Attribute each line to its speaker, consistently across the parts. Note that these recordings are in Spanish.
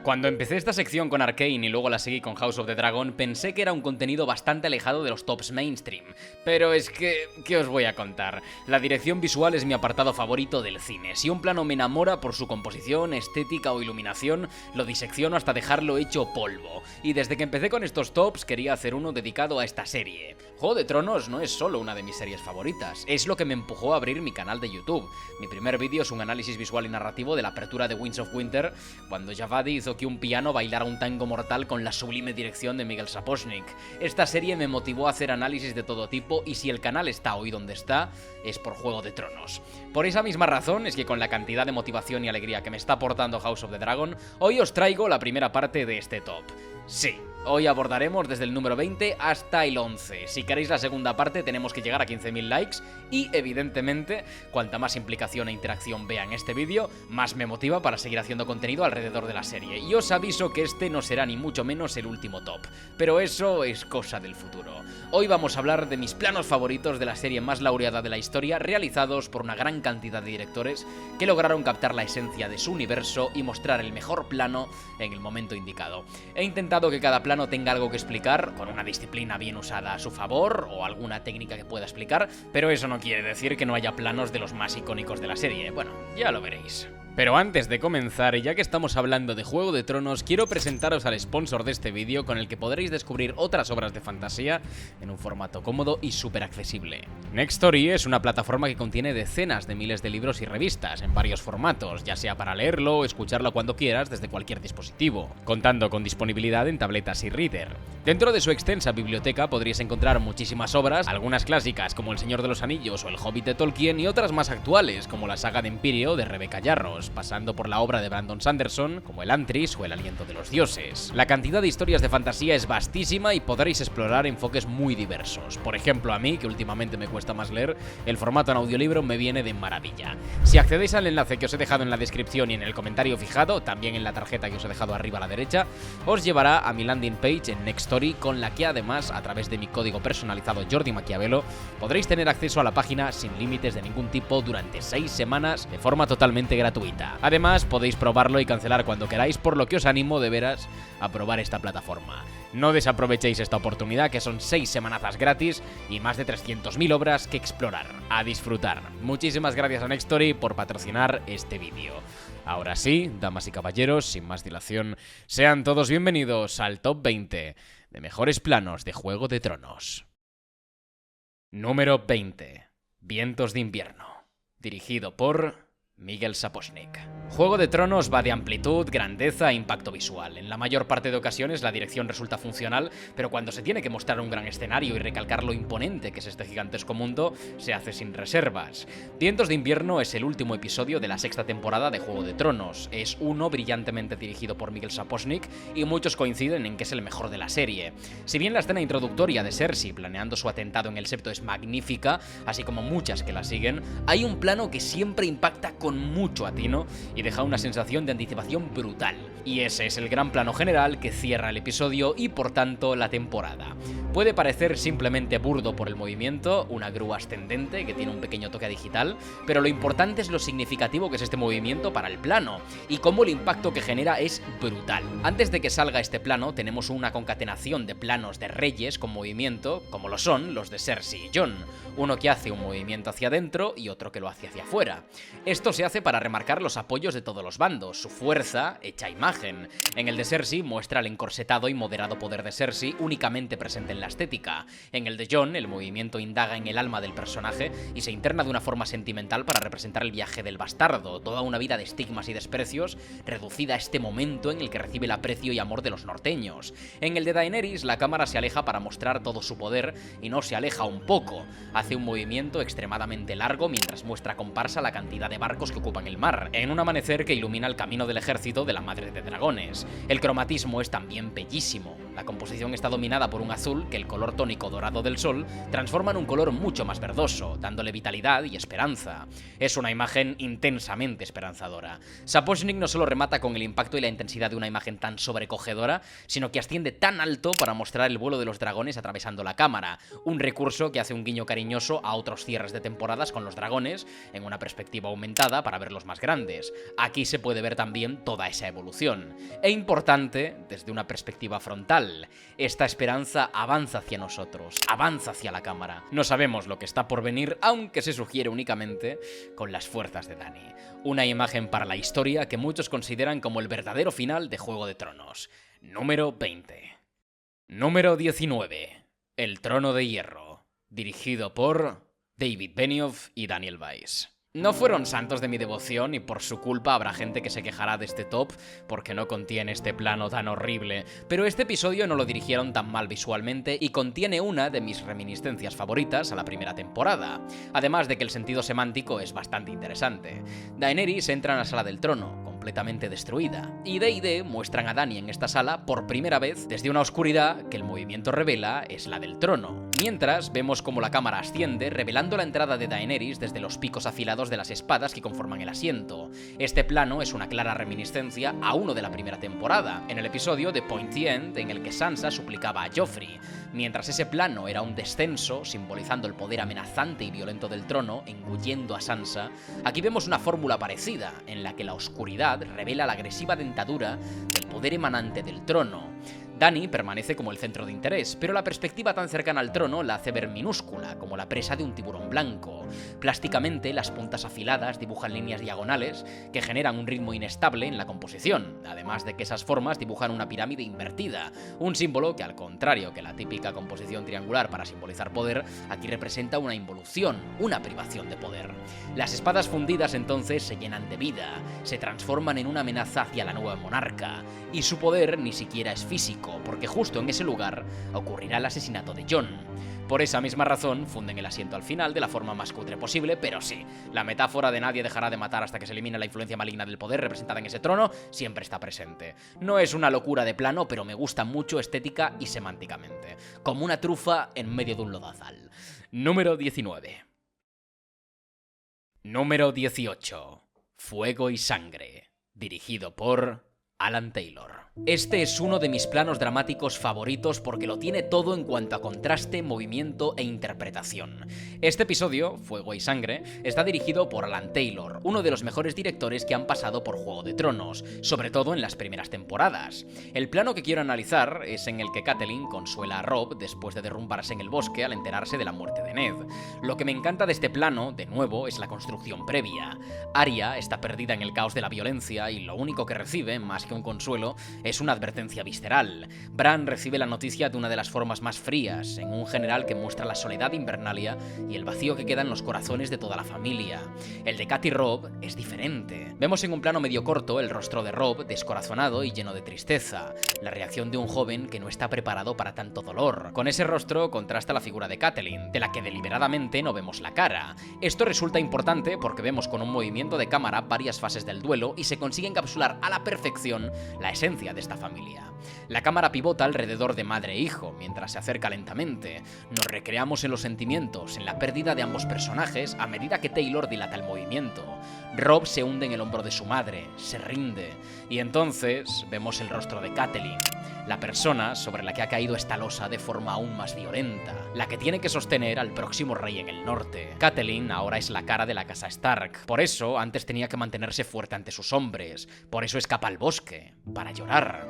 Speaker 1: Cuando empecé esta sección con Arcane y luego la seguí con House of the Dragon, pensé que era un contenido bastante alejado de los tops mainstream. Pero es que, ¿qué os voy a contar? La dirección visual es mi apartado favorito del cine. Si un plano me enamora por su composición, estética o iluminación, lo disecciono hasta dejarlo hecho polvo. Y desde que empecé con estos tops, quería hacer uno dedicado a esta serie. Juego de Tronos no es solo una de mis series favoritas, es lo que me empujó a abrir mi canal de YouTube. Mi primer vídeo es un análisis visual y narrativo de la apertura de Winds of Winter, cuando Javadi hizo que un piano bailara un tango mortal con la sublime dirección de Miguel Sapochnik. Esta serie me motivó a hacer análisis de todo tipo y si el canal está hoy donde está, es por Juego de Tronos. Por esa misma razón es que con la cantidad de motivación y alegría que me está aportando House of the Dragon, hoy os traigo la primera parte de este top. Sí, hoy abordaremos desde el número 20 hasta el 11. Si queréis la segunda parte tenemos que llegar a 15.000 likes y evidentemente cuanta más implicación e interacción vea en este vídeo, más me motiva para seguir haciendo contenido alrededor de la serie. Y os aviso que este no será ni mucho menos el último top, pero eso es cosa del futuro. Hoy vamos a hablar de mis planos favoritos de la serie más laureada de la historia, realizados por una gran cantidad de directores que lograron captar la esencia de su universo y mostrar el mejor plano en el momento indicado. He intentado que cada plano tenga algo que explicar, con una disciplina bien usada a su favor o alguna técnica que pueda explicar, pero eso no quiere decir que no haya planos de los más icónicos de la serie. Bueno, ya lo veréis. Pero antes de comenzar, y ya que estamos hablando de Juego de Tronos, quiero presentaros al sponsor de este vídeo con el que podréis descubrir otras obras de fantasía en un formato cómodo y súper accesible. Nextory es una plataforma que contiene decenas de miles de libros y revistas en varios formatos, ya sea para leerlo o escucharlo cuando quieras desde cualquier dispositivo, contando con disponibilidad en tabletas y reader. Dentro de su extensa biblioteca podréis encontrar muchísimas obras, algunas clásicas como El Señor de los Anillos o El Hobbit de Tolkien y otras más actuales como la saga de Empirio de Rebecca Yarros, pasando por la obra de Brandon Sanderson, como El Antris o El Aliento de los Dioses. La cantidad de historias de fantasía es vastísima y podréis explorar enfoques muy diversos. Por ejemplo, a mí, que últimamente me cuesta más leer, el formato en audiolibro me viene de maravilla. Si accedéis al enlace que os he dejado en la descripción y en el comentario fijado, también en la tarjeta que os he dejado arriba a la derecha, os llevará a mi landing page en Nextory, con la que además, a través de mi código personalizado Jordi Maquiavelo, podréis tener acceso a la página sin límites de ningún tipo durante 6 semanas de forma totalmente gratuita. Además, podéis probarlo y cancelar cuando queráis, por lo que os animo de veras a probar esta plataforma. No desaprovechéis esta oportunidad, que son 6 semanazas gratis y más de 300.000 obras que explorar. A disfrutar. Muchísimas gracias a Nextory por patrocinar este vídeo. Ahora sí, damas y caballeros, sin más dilación, sean todos bienvenidos al Top 20 de mejores planos de Juego de Tronos. Número 20. Vientos de invierno. Dirigido por Miguel Sapochnik. Juego de Tronos va de amplitud, grandeza e impacto visual. En la mayor parte de ocasiones la dirección resulta funcional, pero cuando se tiene que mostrar un gran escenario y recalcar lo imponente que es este gigantesco mundo, se hace sin reservas. Vientos de invierno es el último episodio de la 6ª temporada de Juego de Tronos. Es uno brillantemente dirigido por Miguel Sapochnik y muchos coinciden en que es el mejor de la serie. Si bien la escena introductoria de Cersei planeando su atentado en el Septo es magnífica, así como muchas que la siguen, hay un plano que siempre impacta con mucho atino y deja una sensación de anticipación brutal. Y ese es el gran plano general que cierra el episodio y por tanto la temporada. Puede parecer simplemente burdo por el movimiento, una grúa ascendente que tiene un pequeño toque digital, pero lo importante es lo significativo que es este movimiento para el plano y cómo el impacto que genera es brutal. Antes de que salga este plano tenemos una concatenación de planos de reyes con movimiento, como lo son los de Cersei y Jon, uno que hace un movimiento hacia adentro y otro que lo hace hacia afuera. Esto se hace para remarcar los apoyos de todos los bandos, su fuerza hecha imagen. En el de Cersei muestra el encorsetado y moderado poder de Cersei únicamente presente en la estética. En el de Jon, el movimiento indaga en el alma del personaje y se interna de una forma sentimental para representar el viaje del bastardo, toda una vida de estigmas y desprecios, reducida a este momento en el que recibe el aprecio y amor de los norteños. En el de Daenerys, la cámara se aleja para mostrar todo su poder y no se aleja un poco. Hace un movimiento extremadamente largo mientras muestra comparsa la cantidad de barcos que ocupan el mar, en un amanecer que ilumina el camino del ejército de la Madre de Dragones. El cromatismo es también bellísimo. La composición está dominada por un azul que el color tónico dorado del sol transforma en un color mucho más verdoso, dándole vitalidad y esperanza. Es una imagen intensamente esperanzadora. Sapochnik no solo remata con el impacto y la intensidad de una imagen tan sobrecogedora, sino que asciende tan alto para mostrar el vuelo de los dragones atravesando la cámara, un recurso que hace un guiño cariñoso a otros cierres de temporadas con los dragones, en una perspectiva aumentada, temporada para verlos más grandes. Aquí se puede ver también toda esa evolución. E importante, desde una perspectiva frontal, esta esperanza avanza hacia nosotros, avanza hacia la cámara. No sabemos lo que está por venir, aunque se sugiere únicamente con las fuerzas de Dany. Una imagen para la historia que muchos consideran como el verdadero final de Juego de Tronos. Número 20. Número 19. El Trono de Hierro. Dirigido por David Benioff y Daniel Weiss. No fueron santos de mi devoción y por su culpa habrá gente que se quejará de este top porque no contiene este plano tan horrible, pero este episodio no lo dirigieron tan mal visualmente y contiene una de mis reminiscencias favoritas a la primera temporada, además de que el sentido semántico es bastante interesante. Daenerys entra en la Sala del Trono, completamente destruida, y D&D muestran a Dany en esta sala por primera vez desde una oscuridad que el movimiento revela es la del trono. Mientras, vemos como la cámara asciende, revelando la entrada de Daenerys desde los picos afilados de las espadas que conforman el asiento. Este plano es una clara reminiscencia a uno de la primera temporada, en el episodio de Pointy End, en el que Sansa suplicaba a Joffrey. Mientras ese plano era un descenso, simbolizando el poder amenazante y violento del trono, engullendo a Sansa, aquí vemos una fórmula parecida, en la que la oscuridad revela la agresiva dentadura del poder emanante del trono. Dany permanece como el centro de interés, pero la perspectiva tan cercana al trono la hace ver minúscula, como la presa de un tiburón blanco. Plásticamente, las puntas afiladas dibujan líneas diagonales que generan un ritmo inestable en la composición, además de que esas formas dibujan una pirámide invertida, un símbolo que, al contrario que la típica composición triangular para simbolizar poder, aquí representa una involución, una privación de poder. Las espadas fundidas entonces se llenan de vida, se transforman en una amenaza hacia la nueva monarca, y su poder ni siquiera es físico, porque justo en ese lugar ocurrirá el asesinato de Jon. Por esa misma razón, funden el asiento al final de la forma más cutre posible, pero sí, la metáfora de nadie dejará de matar hasta que se elimine la influencia maligna del poder representada en ese trono siempre está presente. No es una locura de plano, pero me gusta mucho estética y semánticamente, como una trufa en medio de un lodazal. Número 19. Número 18. Fuego y sangre. Dirigido por Alan Taylor. Este es uno de mis planos dramáticos favoritos porque lo tiene todo en cuanto a contraste, movimiento e interpretación. Este episodio, Fuego y Sangre, está dirigido por Alan Taylor, uno de los mejores directores que han pasado por Juego de Tronos, sobre todo en las primeras temporadas. El plano que quiero analizar es en el que Catelyn consuela a Robb después de derrumbarse en el bosque al enterarse de la muerte de Ned. Lo que me encanta de este plano, de nuevo, es la construcción previa. Arya está perdida en el caos de la violencia y lo único que recibe, más que un consuelo, es una advertencia visceral. Bran recibe la noticia de una de las formas más frías, en un general que muestra la soledad de Invernalia y el vacío que queda en los corazones de toda la familia. El de Cat y Robb es diferente. Vemos en un plano medio corto el rostro de Robb descorazonado y lleno de tristeza, la reacción de un joven que no está preparado para tanto dolor. Con ese rostro contrasta la figura de Catelyn, de la que deliberadamente no vemos la cara. Esto resulta importante porque vemos con un movimiento de cámara varias fases del duelo y se consigue encapsular a la perfección la esencia de esta familia. La cámara pivota alrededor de madre e hijo, mientras se acerca lentamente. Nos recreamos en los sentimientos, en la pérdida de ambos personajes a medida que Taylor dilata el movimiento. Robb se hunde en el hombro de su madre, se rinde, y entonces vemos el rostro de Catelyn, la persona sobre la que ha caído esta losa de forma aún más violenta, la que tiene que sostener al próximo rey en el norte. Catelyn ahora es la cara de la casa Stark, por eso antes tenía que mantenerse fuerte ante sus hombres, por eso escapa al bosque, para llorar.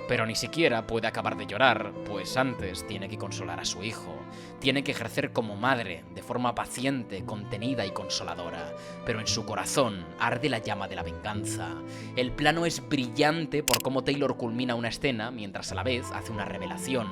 Speaker 1: Pero ni siquiera puede acabar de llorar, pues antes tiene que consolar a su hijo. Tiene que ejercer como madre, de forma paciente, contenida y consoladora. Pero en su corazón arde la llama de la venganza. El plano es brillante por cómo Taylor culmina una escena, mientras a la vez hace una revelación.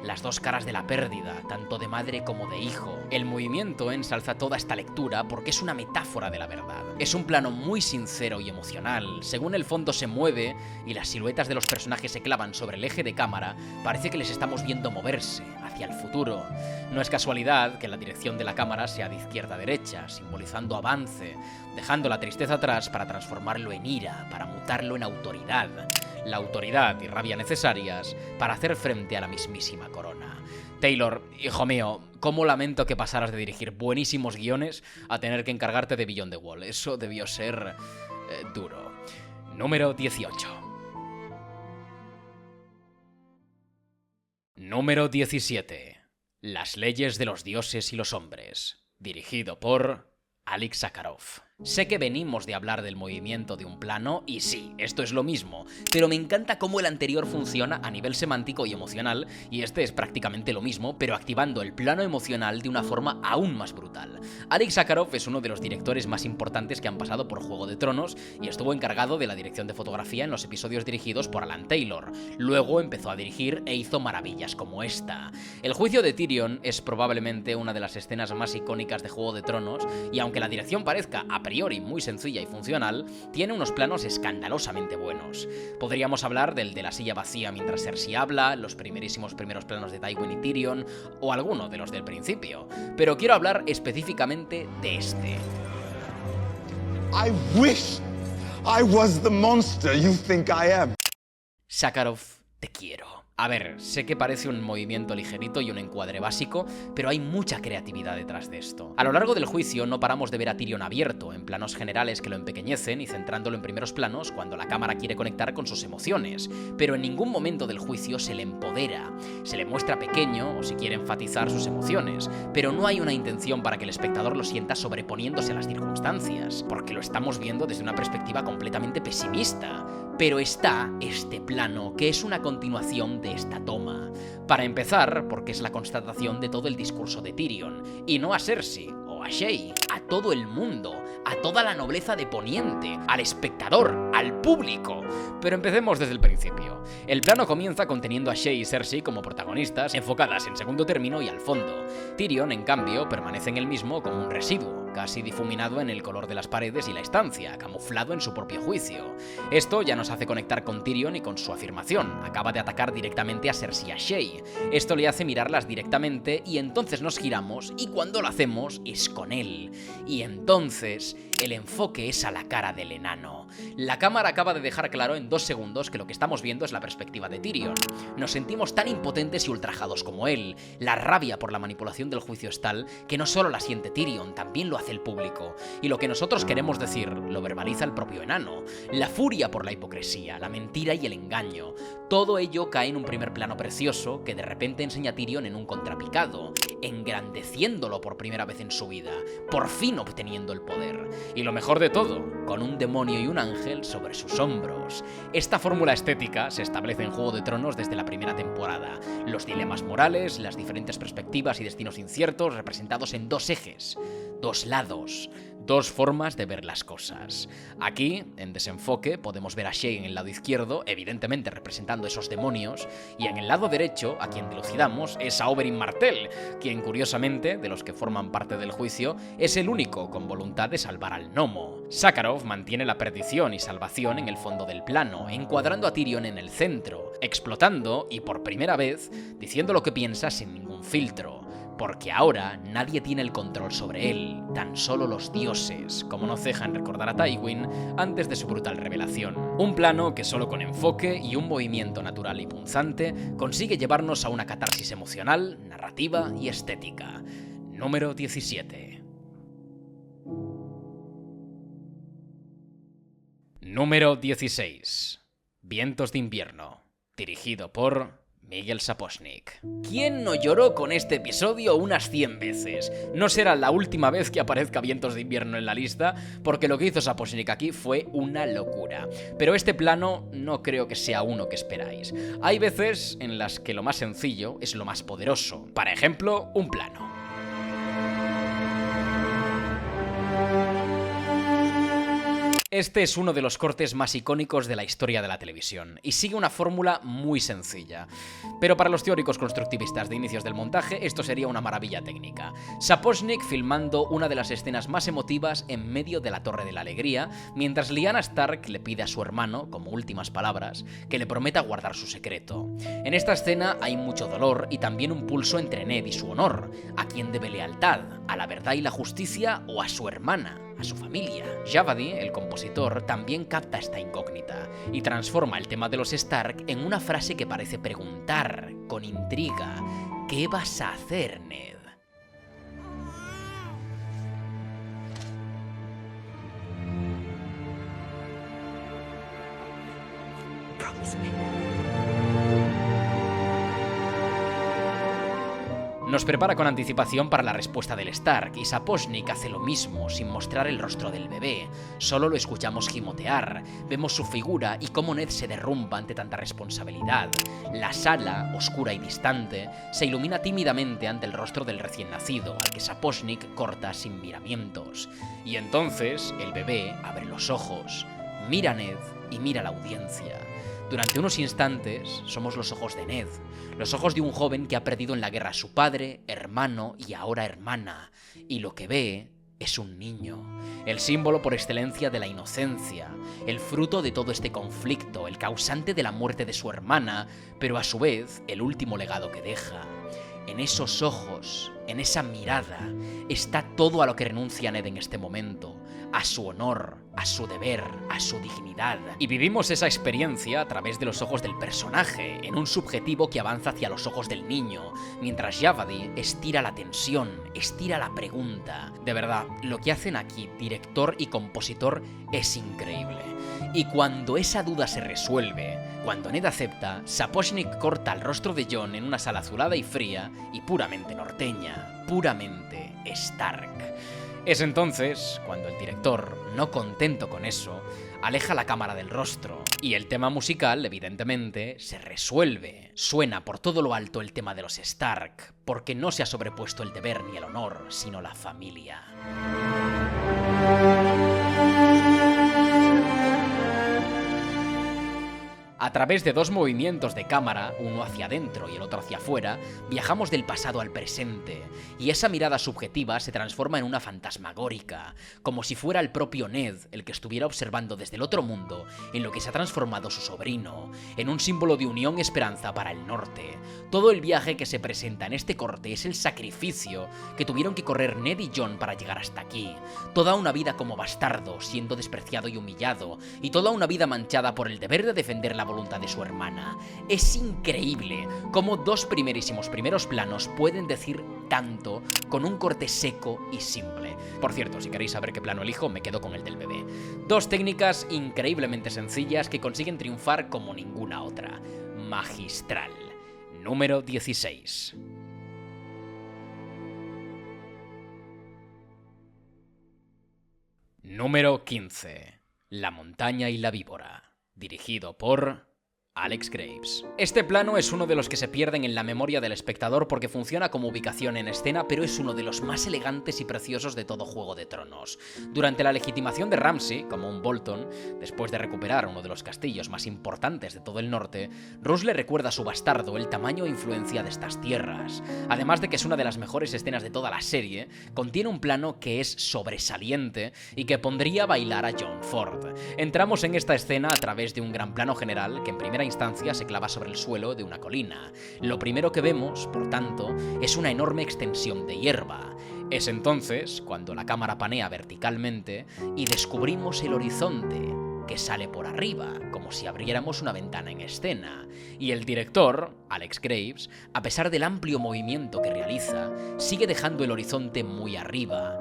Speaker 1: Las dos caras de la pérdida, tanto de madre como de hijo. El movimiento ensalza toda esta lectura porque es una metáfora de la verdad. Es un plano muy sincero y emocional. Según el fondo se mueve y las siluetas de los personajes se clavan sobre el eje de cámara, parece que les estamos viendo moverse hacia el futuro. No es casualidad que la dirección de la cámara sea de izquierda a derecha, simbolizando avance, dejando la tristeza atrás para transformarlo en ira, para mutarlo en autoridad. La autoridad y rabia necesarias para hacer frente a la mismísima corona. Taylor, hijo mío, cómo lamento que pasaras de dirigir buenísimos guiones a tener que encargarte de Beyond the Wall. Eso debió ser duro. Número 18. Número 17. Las leyes de los dioses y los hombres. Dirigido por Alexei Sakharov. Sé que venimos de hablar del movimiento de un plano, y sí, esto es lo mismo, pero me encanta cómo el anterior funciona a nivel semántico y emocional, y este es prácticamente lo mismo, pero activando el plano emocional de una forma aún más brutal. Alex Sakharov es uno de los directores más importantes que han pasado por Juego de Tronos, y estuvo encargado de la dirección de fotografía en los episodios dirigidos por Alan Taylor. Luego empezó a dirigir e hizo maravillas como esta. El juicio de Tyrion es probablemente una de las escenas más icónicas de Juego de Tronos, y aunque la dirección parezca a priori muy sencilla y funcional, tiene unos planos escandalosamente buenos. Podríamos hablar del de la silla vacía mientras Cersei habla, los primeros planos de Tywin y Tyrion, o alguno de los del principio, pero quiero hablar específicamente de este.
Speaker 2: I wish I was the monster you think I am.
Speaker 1: Sakharov, te quiero. A ver, sé que parece un movimiento ligerito y un encuadre básico, pero hay mucha creatividad detrás de esto. A lo largo del juicio no paramos de ver a Tyrion abierto, en planos generales que lo empequeñecen y centrándolo en primeros planos cuando la cámara quiere conectar con sus emociones, pero en ningún momento del juicio se le empodera. Se le muestra pequeño o si quiere enfatizar sus emociones, pero no hay una intención para que el espectador lo sienta sobreponiéndose a las circunstancias, porque lo estamos viendo desde una perspectiva completamente pesimista. Pero está este plano, que es una continuación de esta toma. Para empezar, porque es la constatación de todo el discurso de Tyrion, y no a Cersei o a Shae, a todo el mundo, a toda la nobleza de Poniente, al espectador, al público. Pero empecemos desde el principio. El plano comienza conteniendo a Shae y Cersei como protagonistas, enfocadas en segundo término y al fondo. Tyrion, en cambio, permanece en el mismo como un residuo, casi difuminado en el color de las paredes y la estancia, camuflado en su propio juicio. Esto ya nos hace conectar con Tyrion y con su afirmación. Acaba de atacar directamente a Cersei y a Shae. Esto le hace mirarlas directamente y entonces nos giramos y cuando lo hacemos es con él. Y entonces el enfoque es a la cara del enano. La cámara acaba de dejar claro en 2 segundos que lo que estamos viendo es la perspectiva de Tyrion. Nos sentimos tan impotentes y ultrajados como él. La rabia por la manipulación del juicio es tal que no solo la siente Tyrion, también lo hace el público. Y lo que nosotros queremos decir lo verbaliza el propio enano. La furia por la hipocresía, la mentira y el engaño. Todo ello cae en un primer plano precioso que de repente enseña a Tyrion en un contrapicado, engrandeciéndolo por primera vez en su vida, por fin obteniendo el poder. Y lo mejor de todo, con un demonio y un ángel sobre sus hombros. Esta fórmula estética se establece en Juego de Tronos desde la primera temporada. Los dilemas morales, las diferentes perspectivas y destinos inciertos representados en 2 ejes, 2 lados, 2 formas de ver las cosas. Aquí, en desenfoque, podemos ver a Shae en el lado izquierdo, evidentemente representando esos demonios, y en el lado derecho, a quien dilucidamos, es a Oberyn Martell, quien curiosamente, de los que forman parte del juicio, es el único con voluntad de salvar al gnomo. Sakharov mantiene la perdición y salvación en el fondo del plano, encuadrando a Tyrion en el centro, explotando, y por primera vez, diciendo lo que piensa sin ningún filtro. Porque ahora nadie tiene el control sobre él, tan solo los dioses, como no ceja en recordar a Tywin antes de su brutal revelación. Un plano que solo con enfoque y un movimiento natural y punzante consigue llevarnos a una catarsis emocional, narrativa y estética. Número 17. Número 16. Vientos de invierno. Dirigido por Miguel Sapochnik. ¿Quién no lloró con este episodio unas 100 veces? No será la última vez que aparezca Vientos de invierno en la lista, porque lo que hizo Sapochnik aquí fue una locura. Pero este plano no creo que sea uno que esperáis. Hay veces en las que lo más sencillo es lo más poderoso. Por ejemplo, un plano. Este es uno de los cortes más icónicos de la historia de la televisión, y sigue una fórmula muy sencilla. Pero para los teóricos constructivistas de inicios del montaje, esto sería una maravilla técnica. Sapochnik filmando una de las escenas más emotivas en medio de la Torre de la Alegría, mientras Lyanna Stark le pide a su hermano, como últimas palabras, que le prometa guardar su secreto. En esta escena hay mucho dolor y también un pulso entre Ned y su honor. ¿A quién debe lealtad? ¿A la verdad y la justicia o a su hermana? A su familia. Javadi, el compositor, también capta esta incógnita y transforma el tema de los Stark en una frase que parece preguntar, con intriga, ¿qué vas a hacer, Ned? Nos prepara con anticipación para la respuesta del Stark, y Sapochnik hace lo mismo, sin mostrar el rostro del bebé. Solo lo escuchamos gimotear, vemos su figura y cómo Ned se derrumba ante tanta responsabilidad. La sala, oscura y distante, se ilumina tímidamente ante el rostro del recién nacido, al que Sapochnik corta sin miramientos. Y entonces, el bebé abre los ojos, mira a Ned y mira a la audiencia. Durante unos instantes, somos los ojos de Ned, los ojos de un joven que ha perdido en la guerra a su padre, hermano y ahora hermana, y lo que ve es un niño, el símbolo por excelencia de la inocencia, el fruto de todo este conflicto, el causante de la muerte de su hermana, pero a su vez el último legado que deja. En esos ojos, en esa mirada, está todo a lo que renuncia Ned en este momento, a su honor, a su deber, a su dignidad. Y vivimos esa experiencia a través de los ojos del personaje, en un subjetivo que avanza hacia los ojos del niño, mientras Javadi estira la tensión, estira la pregunta. De verdad, lo que hacen aquí, director y compositor, es increíble. Y cuando esa duda se resuelve, cuando Ned acepta, Sapochnik corta el rostro de Jon en una sala azulada y fría y puramente norteña, puramente Stark. Es entonces cuando el director, no contento con eso, aleja la cámara del rostro y el tema musical, evidentemente, se resuelve. Suena por todo lo alto el tema de los Stark, porque no se ha sobrepuesto el deber ni el honor, sino la familia. A través de dos movimientos de cámara, uno hacia adentro y el otro hacia afuera, viajamos del pasado al presente, y esa mirada subjetiva se transforma en una fantasmagórica, como si fuera el propio Ned el que estuviera observando desde el otro mundo en lo que se ha transformado su sobrino, en un símbolo de unión y esperanza para el norte. Todo el viaje que se presenta en este corte es el sacrificio que tuvieron que correr Ned y Jon para llegar hasta aquí, toda una vida como bastardo, siendo despreciado y humillado, y toda una vida manchada por el deber de defender la voluntad de su hermana. Es increíble cómo dos primeros planos pueden decir tanto con un corte seco y simple. Por cierto, si queréis saber qué plano elijo, me quedo con el del bebé. Dos técnicas increíblemente sencillas que consiguen triunfar como ninguna otra. Magistral. Número 16. Número 15. La montaña y la víbora. Dirigido por Alex Graves. Este plano es uno de los que se pierden en la memoria del espectador porque funciona como ubicación en escena, pero es uno de los más elegantes y preciosos de todo Juego de Tronos. Durante la legitimación de Ramsay, como un Bolton, después de recuperar uno de los castillos más importantes de todo el norte, Roose le recuerda a su bastardo el tamaño e influencia de estas tierras. Además de que es una de las mejores escenas de toda la serie, contiene un plano que es sobresaliente y que pondría a bailar a Jon Ford. Entramos en esta escena a través de un gran plano general que en primera instancia se clava sobre el suelo de una colina. Lo primero que vemos, por tanto, es una enorme extensión de hierba. Es entonces cuando la cámara panea verticalmente y descubrimos el horizonte, que sale por arriba, como si abriéramos una ventana en escena. Y el director, Alex Graves, a pesar del amplio movimiento que realiza, sigue dejando el horizonte muy arriba.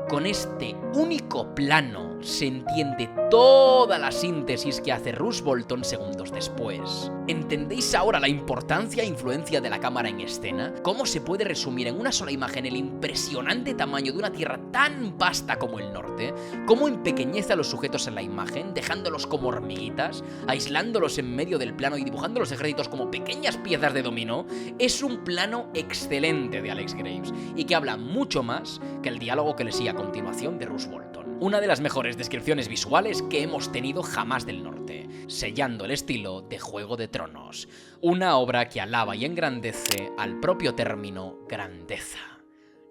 Speaker 1: Con este único plano se entiende toda la síntesis que hace Roose Bolton segundos después. ¿Entendéis ahora la importancia e influencia de la cámara en escena? ¿Cómo se puede resumir en una sola imagen el impresionante tamaño de una tierra tan vasta como el norte? ¿Cómo empequeñece a los sujetos en la imagen, dejándolos como hormiguitas, aislándolos en medio del plano y dibujando los ejércitos como pequeñas piezas de dominó? Es un plano excelente de Alex Graves y que habla mucho más que el diálogo que le sigue a continuación de Roose Bolton. Una de las mejores descripciones visuales que hemos tenido jamás del norte, sellando el estilo de Juego de Tronos. Una obra que alaba y engrandece al propio término grandeza.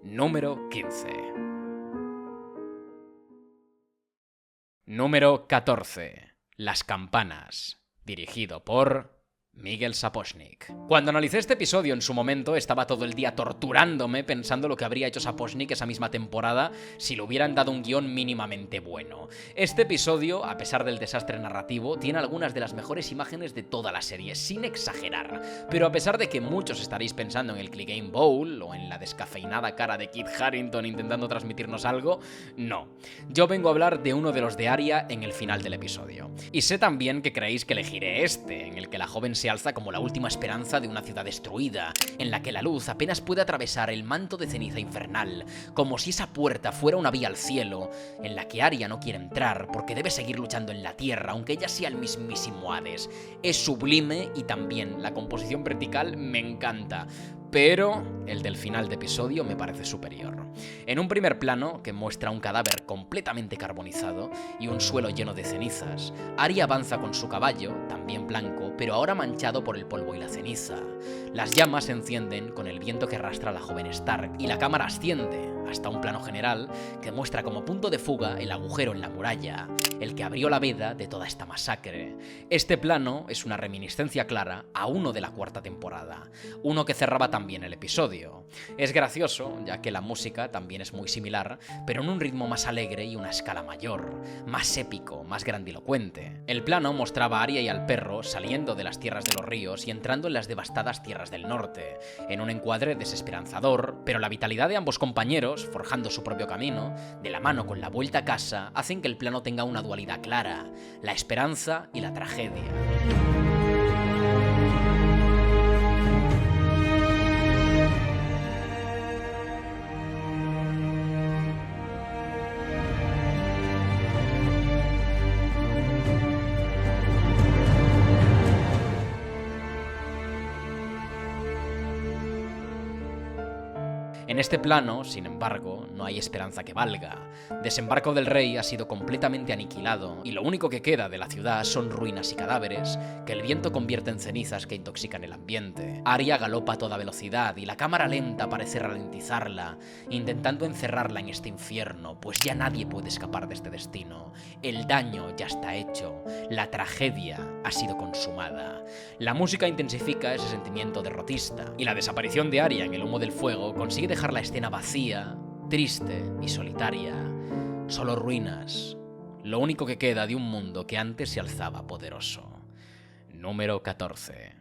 Speaker 1: Número 15. Número 14. Las campanas. Dirigido por Miguel Sapochnik. Cuando analicé este episodio en su momento, estaba todo el día torturándome pensando lo que habría hecho Sapochnik esa misma temporada si le hubieran dado un guión mínimamente bueno. Este episodio, a pesar del desastre narrativo, tiene algunas de las mejores imágenes de toda la serie, sin exagerar. Pero a pesar de que muchos estaréis pensando en el Clegane Bowl o en la descafeinada cara de Kit Harington intentando transmitirnos algo, no. Yo vengo a hablar de uno de los de Arya en el final del episodio. Y sé también que creéis que elegiré este, en el que la joven se alza como la última esperanza de una ciudad destruida, en la que la luz apenas puede atravesar el manto de ceniza infernal, como si esa puerta fuera una vía al cielo, en la que Arya no quiere entrar porque debe seguir luchando en la tierra, aunque ella sea el mismísimo Hades. Es sublime y también la composición vertical me encanta, pero el del final de episodio me parece superior. En un primer plano, que muestra un cadáver completamente carbonizado y un suelo lleno de cenizas, Arya avanza con su caballo, también blanco, pero ahora manchado por el polvo y la ceniza. Las llamas se encienden con el viento que arrastra a la joven Stark, y la cámara asciende hasta un plano general que muestra como punto de fuga el agujero en la muralla, el que abrió la veda de toda esta masacre. Este plano es una reminiscencia clara a uno de la cuarta temporada, uno que cerraba también el episodio. Es gracioso, ya que la música también es muy similar, pero en un ritmo más alegre y una escala mayor, más épico, más grandilocuente. El plano mostraba a Arya y al perro saliendo de las tierras de los ríos y entrando en las devastadas tierras del norte, en un encuadre desesperanzador, pero la vitalidad de ambos compañeros, forjando su propio camino, de la mano con la vuelta a casa, hacen que el plano tenga una dualidad clara, la esperanza y la tragedia. En este plano, sin embargo, no hay esperanza que valga. Desembarco del Rey ha sido completamente aniquilado y lo único que queda de la ciudad son ruinas y cadáveres que el viento convierte en cenizas que intoxican el ambiente. Arya galopa a toda velocidad y la cámara lenta parece ralentizarla, intentando encerrarla en este infierno, pues ya nadie puede escapar de este destino. El daño ya está hecho, la tragedia ha sido consumada. La música intensifica ese sentimiento derrotista y la desaparición de Arya en el humo del fuego consigue dejar la escena vacía, triste y solitaria. Solo ruinas, lo único que queda de un mundo que antes se alzaba poderoso. Número 14.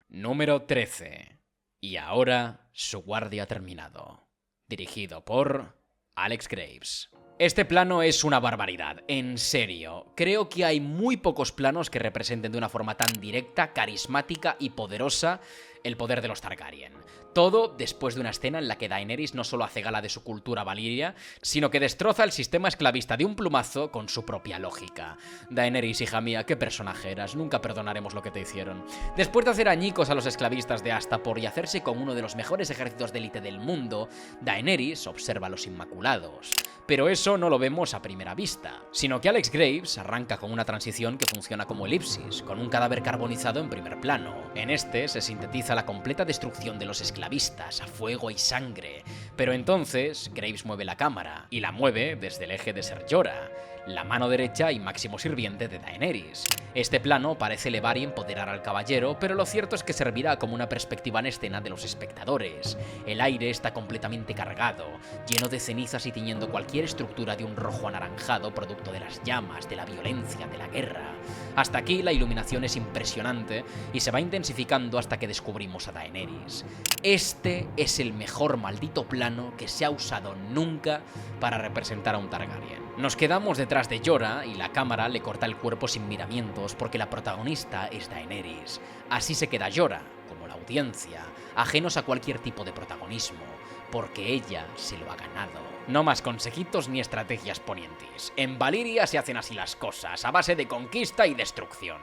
Speaker 1: Número 13. Y ahora su guardia ha terminado. Dirigido por Alex Graves. Este plano es una barbaridad, en serio. Creo que hay muy pocos planos que representen de una forma tan directa, carismática y poderosa el poder de los Targaryen. Todo después de una escena en la que Daenerys no solo hace gala de su cultura valiria, sino que destroza el sistema esclavista de un plumazo con su propia lógica. Daenerys, hija mía, qué personaje eras, nunca perdonaremos lo que te hicieron. Después de hacer añicos a los esclavistas de Astapor y hacerse con uno de los mejores ejércitos de élite del mundo, Daenerys observa a los Inmaculados. Pero eso no lo vemos a primera vista, sino que Alex Graves arranca con una transición que funciona como elipsis, con un cadáver carbonizado en primer plano. En este se sintetiza la completa destrucción de los esclavistas a fuego y sangre, pero entonces Graves mueve la cámara, y la mueve desde el eje de Ser Jorah, la mano derecha y máximo sirviente de Daenerys. Este plano parece elevar y empoderar al caballero, pero lo cierto es que servirá como una perspectiva en escena de los espectadores. El aire está completamente cargado, lleno de cenizas y tiñendo cualquier estructura de un rojo anaranjado producto de las llamas, de la violencia, de la guerra. Hasta aquí la iluminación es impresionante y se va intensificando hasta que descubrimos a Daenerys. Este es el mejor maldito plano que se ha usado nunca para representar a un Targaryen. Nos quedamos detrás de Jorah y la cámara le corta el cuerpo sin miramientos porque la protagonista es Daenerys. Así se queda Jorah, como la audiencia, ajenos a cualquier tipo de protagonismo, porque ella se lo ha ganado. No más consejitos ni estrategias ponientis. En Valyria se hacen así las cosas, a base de conquista y destrucción.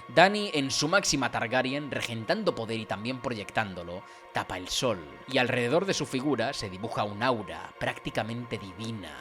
Speaker 1: Dany, en su máxima Targaryen, regentando poder y también proyectándolo, tapa el sol, y alrededor de su figura se dibuja un aura prácticamente divina.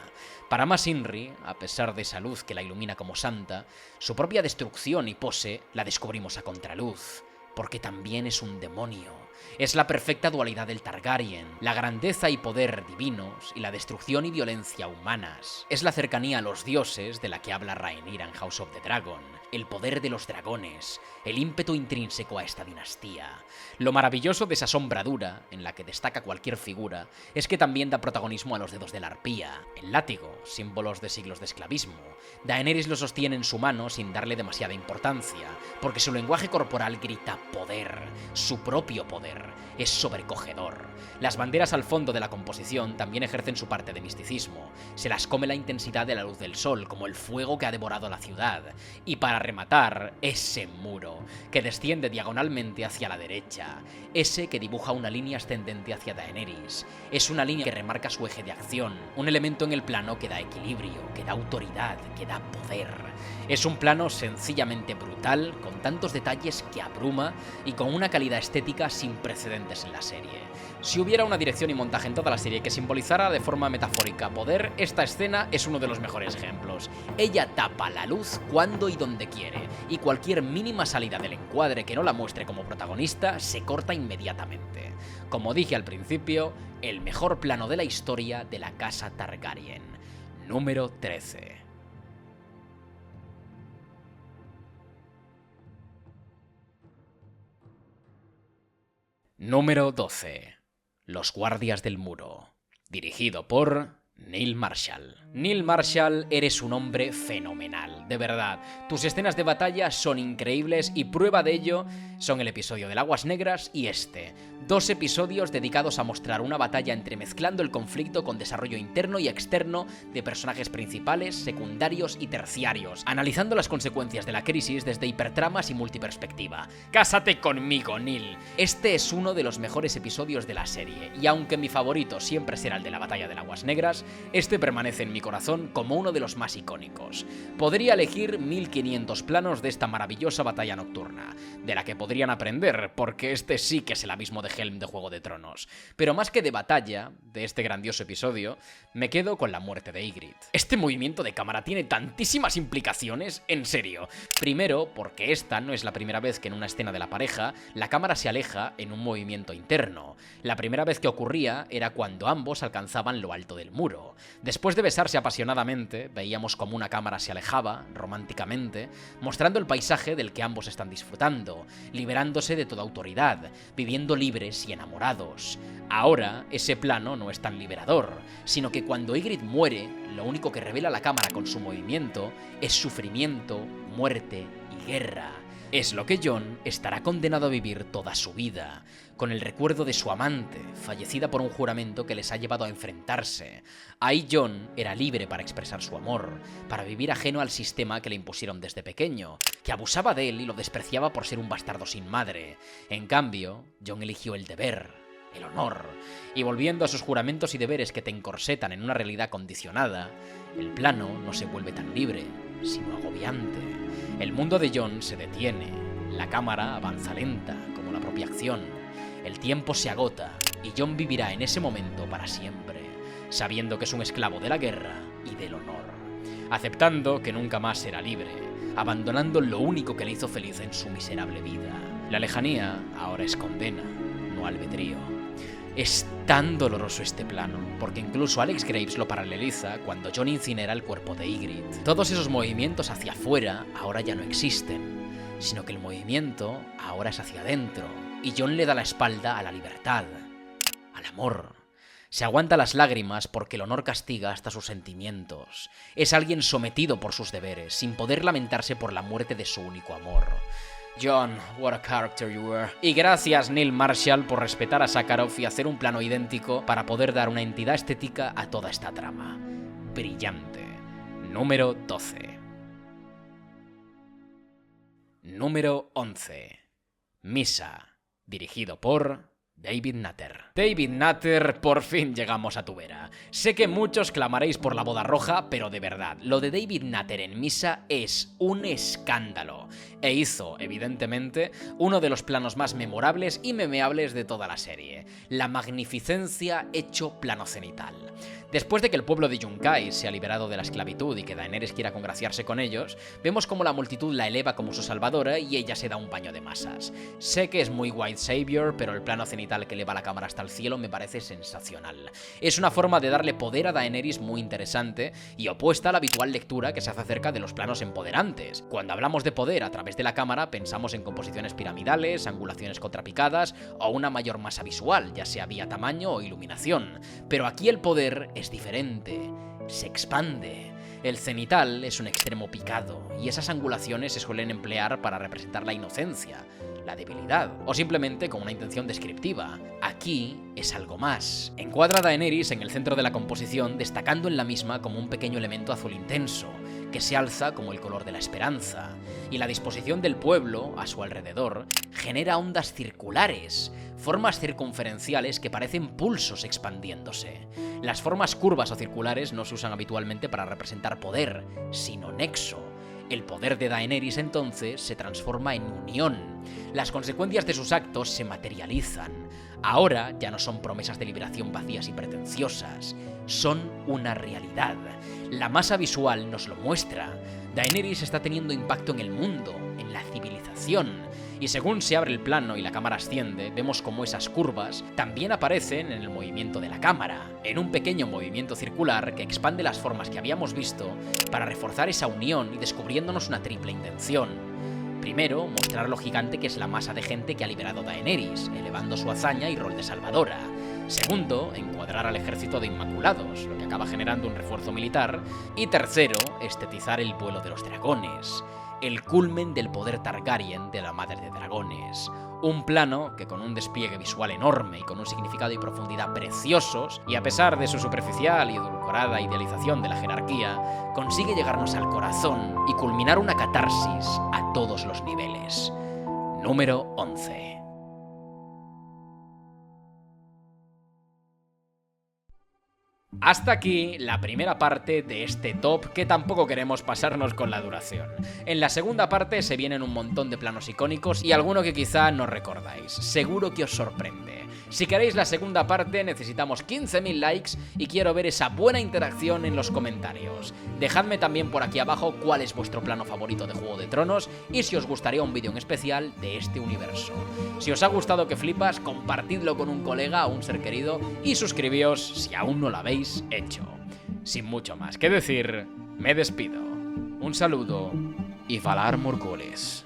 Speaker 1: Para más Inri, a pesar de esa luz que la ilumina como santa, su propia destrucción y pose la descubrimos a contraluz, porque también es un demonio. Es la perfecta dualidad del Targaryen, la grandeza y poder divinos y la destrucción y violencia humanas. Es la cercanía a los dioses de la que habla Rhaenyra en House of the Dragon, el poder de los dragones, el ímpetu intrínseco a esta dinastía. Lo maravilloso de esa sombradura, en la que destaca cualquier figura, es que también da protagonismo a los dedos de la arpía, el látigo, símbolos de siglos de esclavismo. Daenerys lo sostiene en su mano sin darle demasiada importancia, porque su lenguaje corporal grita poder, su propio poder. Es sobrecogedor. Las banderas al fondo de la composición también ejercen su parte de misticismo. Se las come la intensidad de la luz del sol, como el fuego que ha devorado la ciudad. Y para rematar, ese muro, que desciende diagonalmente hacia la derecha. Ese que dibuja una línea ascendente hacia Daenerys. Es una línea que remarca su eje de acción. Un elemento en el plano que da equilibrio, que da autoridad, que da poder. Es un plano sencillamente brutal, con tantos detalles que abruma y con una calidad estética sin precedentes en la serie. Si hubiera una dirección y montaje en toda la serie que simbolizara de forma metafórica poder, esta escena es uno de los mejores ejemplos. Ella tapa la luz cuando y donde quiere, y cualquier mínima salida del encuadre que no la muestre como protagonista se corta inmediatamente. Como dije al principio, el mejor plano de la historia de la casa Targaryen. Número 13. Número 12. Los guardias del muro. Dirigido por Neil Marshall. Neil Marshall, eres un hombre fenomenal, de verdad. Tus escenas de batalla son increíbles y prueba de ello son el episodio del Aguas Negras y este. 2 episodios dedicados a mostrar una batalla entremezclando el conflicto con desarrollo interno y externo de personajes principales, secundarios y terciarios, analizando las consecuencias de la crisis desde hipertramas y multiperspectiva. ¡Cásate conmigo, Neil! Este es uno de los mejores episodios de la serie, y aunque mi favorito siempre será el de la batalla del Aguas Negras, este permanece en mi corazón como uno de los más icónicos. Podría elegir 1500 planos de esta maravillosa batalla nocturna, de la que podrían aprender, porque este sí que es el abismo de Helm de Juego de Tronos. Pero más que de batalla, de este grandioso episodio, me quedo con la muerte de Ygritte. Este movimiento de cámara tiene tantísimas implicaciones, en serio. Primero, porque esta no es la primera vez que en una escena de la pareja, la cámara se aleja en un movimiento interno. La primera vez que ocurría era cuando ambos alcanzaban lo alto del muro. Después de besarse apasionadamente, veíamos como una cámara se alejaba, románticamente, mostrando el paisaje del que ambos están disfrutando, liberándose de toda autoridad, viviendo libres y enamorados. Ahora, ese plano no es tan liberador, sino que cuando Ygritte muere, lo único que revela la cámara con su movimiento es sufrimiento, muerte y guerra. Es lo que Jon estará condenado a vivir toda su vida, con el recuerdo de su amante, fallecida por un juramento que les ha llevado a enfrentarse. Ahí Jon era libre para expresar su amor, para vivir ajeno al sistema que le impusieron desde pequeño, que abusaba de él y lo despreciaba por ser un bastardo sin madre. En cambio, Jon eligió el deber, el honor, y volviendo a sus juramentos y deberes que te encorsetan en una realidad condicionada, el plano no se vuelve tan libre, sino agobiante. El mundo de Jon se detiene, la cámara avanza lenta, como la propia acción. El tiempo se agota y Jon vivirá en ese momento para siempre, sabiendo que es un esclavo de la guerra y del honor, aceptando que nunca más será libre, abandonando lo único que le hizo feliz en su miserable vida. La lejanía ahora es condena, no albedrío. Es tan doloroso este plano, porque incluso Alex Graves lo paraleliza cuando Jon incinera el cuerpo de Ygritte. Todos esos movimientos hacia afuera ahora ya no existen, sino que el movimiento ahora es hacia adentro, y Jon le da la espalda a la libertad, al amor. Se aguanta las lágrimas porque el honor castiga hasta sus sentimientos. Es alguien sometido por sus deberes, sin poder lamentarse por la muerte de su único amor. Jon, what a character you were. Y gracias Neil Marshall por respetar a Sakharov y hacer un plano idéntico para poder dar una entidad estética a toda esta trama. Brillante. Número 12. Número 11. Misa. Dirigido por David Nutter. David Nutter, por fin llegamos a tu vera. Sé que muchos clamaréis por la boda roja, pero de verdad, lo de David Nutter en Misa es un escándalo. E hizo, evidentemente, uno de los planos más memorables y memeables de toda la serie. La magnificencia hecho plano cenital. Después de que el pueblo de Yunkai sea liberado de la esclavitud y que Daenerys quiera congraciarse con ellos, vemos como la multitud la eleva como su salvadora y ella se da un baño de masas. Sé que es muy White Savior, pero el plano cenital que eleva la cámara hasta el cielo me parece sensacional. Es una forma de darle poder a Daenerys muy interesante y opuesta a la habitual lectura que se hace acerca de los planos empoderantes. Cuando hablamos de poder a través de la cámara pensamos en composiciones piramidales, angulaciones contrapicadas o una mayor masa visual, ya sea vía tamaño o iluminación. Pero aquí el poder es diferente, se expande. El cenital es un extremo picado, y esas angulaciones se suelen emplear para representar la inocencia, la debilidad, o simplemente con una intención descriptiva. Aquí es algo más. Encuadra a Daenerys en el centro de la composición, destacando en la misma como un pequeño elemento azul intenso, que se alza como el color de la esperanza, y la disposición del pueblo, a su alrededor, genera ondas circulares, formas circunferenciales que parecen pulsos expandiéndose. Las formas curvas o circulares no se usan habitualmente para representar poder, sino nexo. El poder de Daenerys entonces se transforma en unión. Las consecuencias de sus actos se materializan. Ahora ya no son promesas de liberación vacías y pretenciosas, son una realidad. La masa visual nos lo muestra. Daenerys está teniendo impacto en el mundo, en la civilización. Y según se abre el plano y la cámara asciende, vemos cómo esas curvas también aparecen en el movimiento de la cámara, en un pequeño movimiento circular que expande las formas que habíamos visto para reforzar esa unión y descubriéndonos una triple intención. Primero, mostrar lo gigante que es la masa de gente que ha liberado Daenerys, elevando su hazaña y rol de salvadora. Segundo, encuadrar al ejército de Inmaculados, lo que acaba generando un refuerzo militar. Y tercero, estetizar el vuelo de los dragones, el culmen del poder Targaryen de la Madre de Dragones. Un plano que con un despliegue visual enorme y con un significado y profundidad preciosos, y a pesar de su superficial y edulcorada idealización de la jerarquía, consigue llegarnos al corazón y culminar una catarsis a todos los niveles. Número 11. Hasta aquí la primera parte de este top, que tampoco queremos pasarnos con la duración. En la segunda parte se vienen un montón de planos icónicos y alguno que quizá no recordáis. Seguro que os sorprende. Si queréis la segunda parte necesitamos 15.000 likes y quiero ver esa buena interacción en los comentarios. Dejadme también por aquí abajo cuál es vuestro plano favorito de Juego de Tronos y si os gustaría un vídeo en especial de este universo. Si os ha gustado que flipas, compartidlo con un colega o un ser querido y suscribíos si aún no lo habéis hecho. Sin mucho más que decir, me despido. Un saludo y Valar Morghulis.